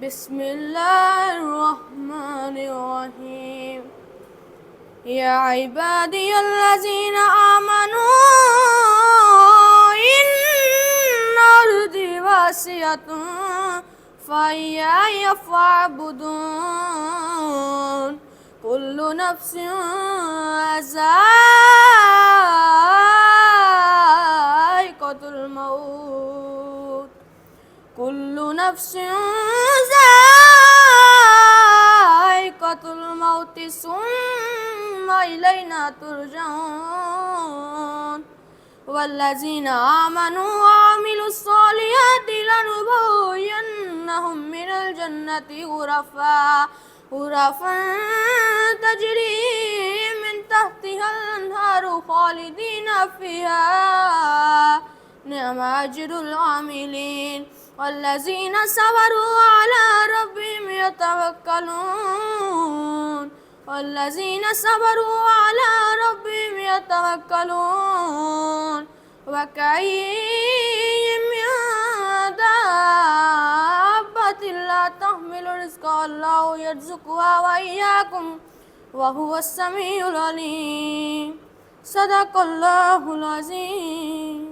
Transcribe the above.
بسم الله الرحمن الرحيم يا عبادي الذين آمنوا إن أرضي واسعة فإياي فاعبدون كل نفس ذائقة الموت كل نفس ذائقة الموت ثم إلينا ترجعون والذين آمنوا وعملوا الصالحات لنبوئنهم من الجنة غرفا تجري من تحتها الأنهار خالدين فيها نعم أجر العاملين والذين صبروا على ربهم يتوكلون وكأين من دابة لا تحمل رزقها الله يرزقها وإياكم وهو السميع العليم صدق الله العظيم.